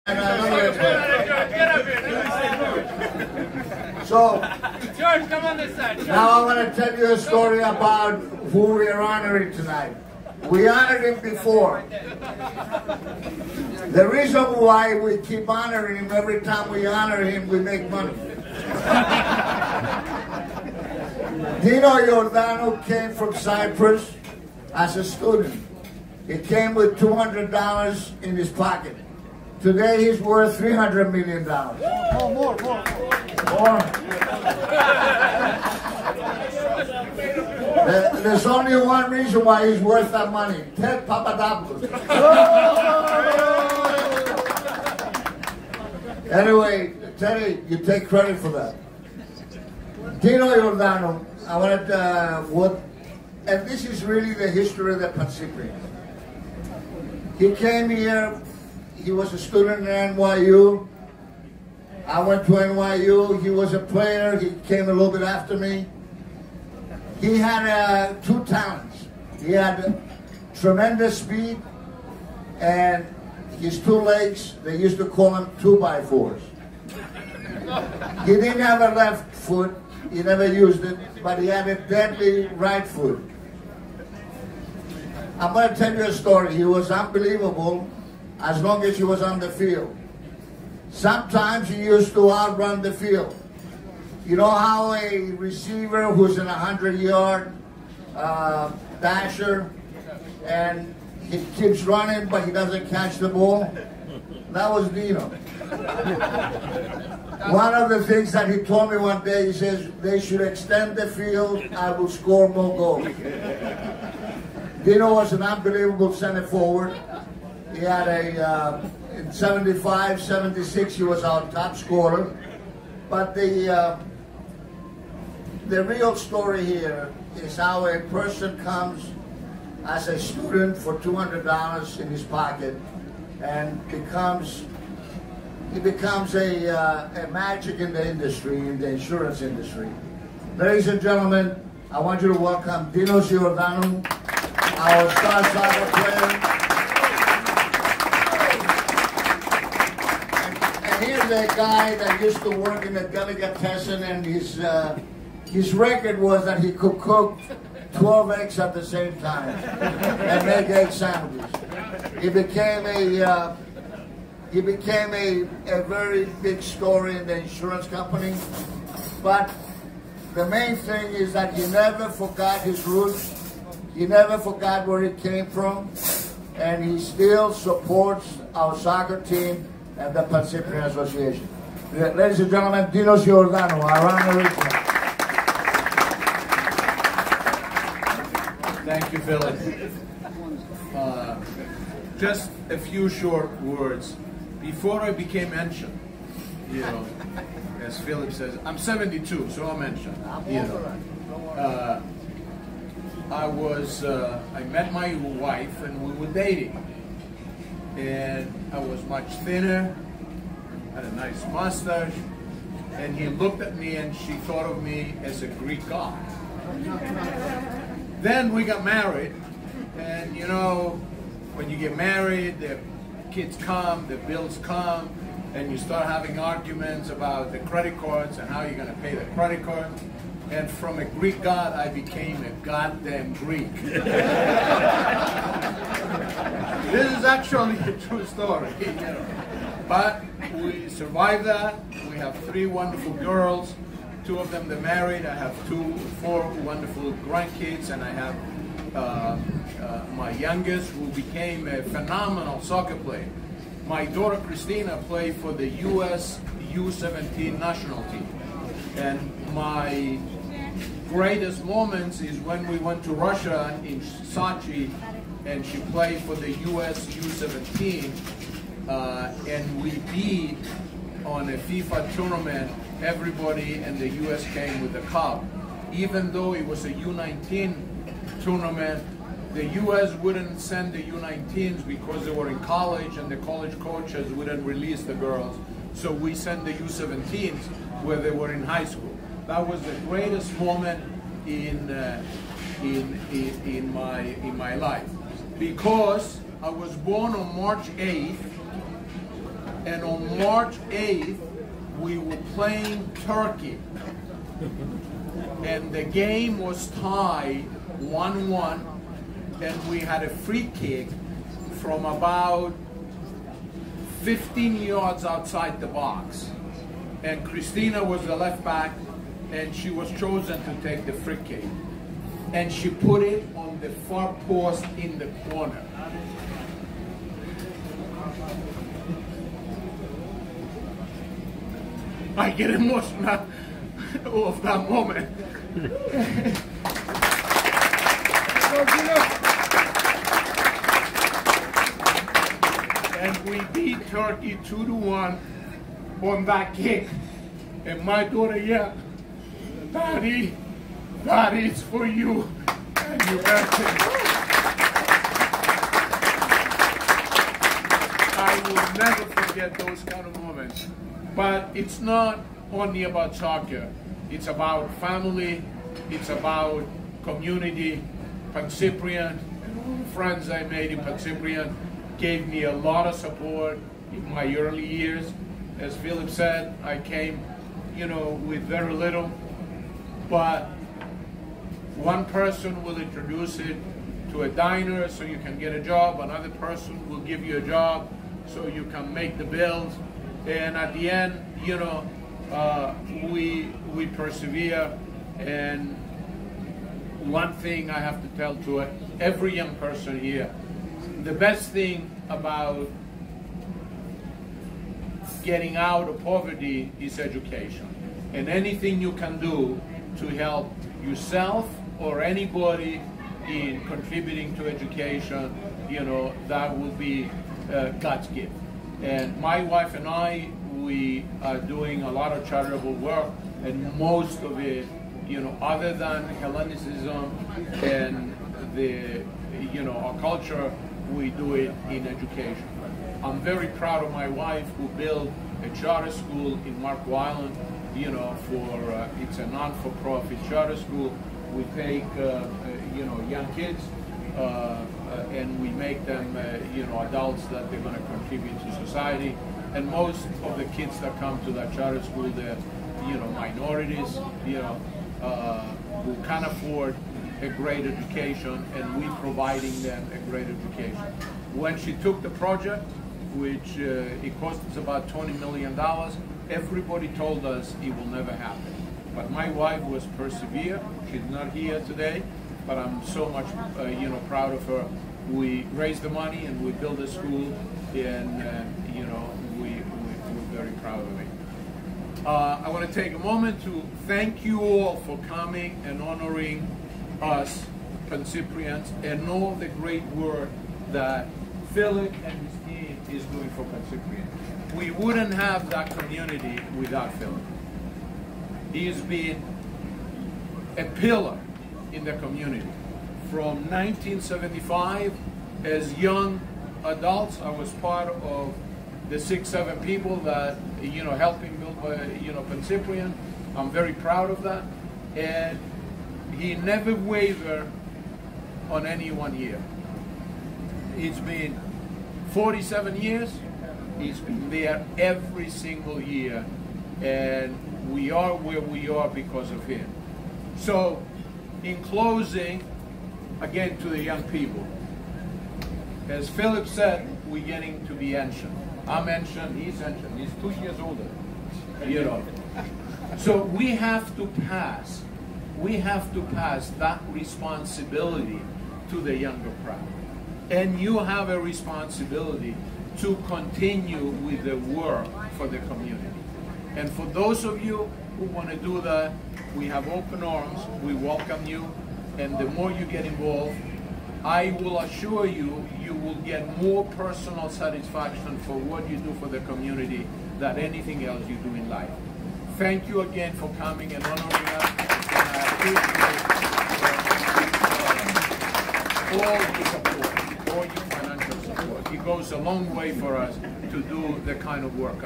So, George, come on this side. now I want to tell you a story about who we are honoring tonight. We honored him before. The reason why we keep honoring him, every time we honor him, we make money. Dino Giordano came from Cyprus as a student. He came with $200 in his pocket. Today he's worth $300 million. More. There's only one reason why he's worth that money. Ted Papadopoulos. Anyway, Teddy, you take credit for that. Dino Giordano, I wanted and this is really the history of the Pacipri. He came here, he was a student at NYU. I went to NYU, he was a player, he came a little bit after me. He had two talents. He had tremendous speed, and his two legs, they used to call him 2x4s. He didn't have a left foot, he never used it, but he had a deadly right foot. I'm going to tell you a story. He was unbelievable as long as he was on the field. Sometimes he used to outrun the field. You know how a receiver who's in a 100-yard dasher and he keeps running but he doesn't catch the ball? That was Dino. One of the things that he told me one day, he says, they should extend the field, I will score more goals. Dino was an unbelievable center forward. He had in 75, 76, he was our top scorer. But the real story here is how a person comes as a student for $200 in his pocket and he becomes a magic in the industry, in the insurance industry. Ladies and gentlemen, I want you to welcome Dino Giordano, our star soccer player. And here's a guy that used to work in a delicatessen, and his record was that he could cook 12 eggs at the same time and make egg sandwiches. He became a very big story in the insurance company, but the main thing is that he never forgot his roots. He never forgot where he came from, and he still supports our soccer team and the Pacipri Association. Ladies and gentlemen, Dino Giordano, our honorary. Thank you, Philip. Just a few short words. Before I became mentioned, you know, as Philip says, I'm 72, so I'm mentioned. You know, I met my wife and we were dating. And I was much thinner, had a nice mustache, and he looked at me and she thought of me as a Greek god. Then we got married, and you know, when you get married, the kids come, the bills come, and you start having arguments about the credit cards and how you're going to pay the credit card. And from a Greek god, I became a goddamn Greek. This is actually a true story, you know. But we survived that. We have 3 wonderful girls. 2 of them, they're married. I have 4 wonderful grandkids, and I have my youngest, who became a phenomenal soccer player. My daughter Christina played for the U.S. U17 national team. And my greatest moments is when we went to Russia in Sochi, and she played for the U.S. U17, and we beat on a FIFA tournament everybody, and the U.S. came with the cup. Even though it was a U19 tournament, the U.S. wouldn't send the U19s because they were in college, and the college coaches wouldn't release the girls. So we sent the U17s where they were in high school. That was the greatest moment in my life, because I was born on March 8th, And on March 8th, we were playing Turkey. And the game was tied 1-1, and we had a free kick from about 15 yards outside the box. And Christina was the left back, and she was chosen to take the free kick. And she put it on the far post in the corner. I get emotional of that moment. And we beat Turkey 2-1 on that kick. And my daughter yelled, "Daddy, that is for you and your birthday." I will never forget those kind of moments. But it's not only about soccer. It's about family. It's about community. Pagcyprian and all the friends I made in Pagcyprian gave me a lot of support in my early years. As Philip said, I came, with very little. But one person will introduce it to a diner so you can get a job. Another person will give you a job so you can make the bills. And at the end, we persevere. And one thing I have to tell to every young person here, the best thing about getting out of poverty is education. And anything you can do to help yourself or anybody in contributing to education, that will be God's gift. And my wife and I, we are doing a lot of charitable work, and most of it, other than Hellenicism and our culture, we do it in education. I'm very proud of my wife who built a charter school in Marco Island, it's a non-for-profit charter school. We take, young kids, and we make them, adults that they're going to contribute to society. And most of the kids that come to that charter school, they're, minorities, who can't afford a great education, and we providing them a great education. When she took the project, which it cost us about $20 million, everybody told us it will never happen. But my wife was persevere. She's not here today, but I'm so much, proud of her. We raised the money and we built a school, and we're very proud of it. I want to take a moment to thank you all for coming and honoring us, Pagcyprians, and all the great work that Philip and his team is doing for Pagcyprian. We wouldn't have that community without Philip. He has been a pillar in the community. From 1975, as young adults, I was part of the 6-7 people that, helping build, Pagcyprian. I'm very proud of that. And he never wavered on any one year. It's been 47 years. He's been there every single year. And we are where we are because of him. So, in closing, again to the young people, as Philip said, we're getting to be ancient. I'm ancient, he's ancient, he's 2 years older, So we have to pass that responsibility to the younger crowd. And you have a responsibility to continue with the work for the community. And for those of you who want to do that, we have open arms, we welcome you, and the more you get involved, I will assure you, you will get more personal satisfaction for what you do for the community than anything else you do in life. Thank you again for coming and honoring us. And I appreciate all your support, all your financial support. It goes a long way for us to do the kind of work.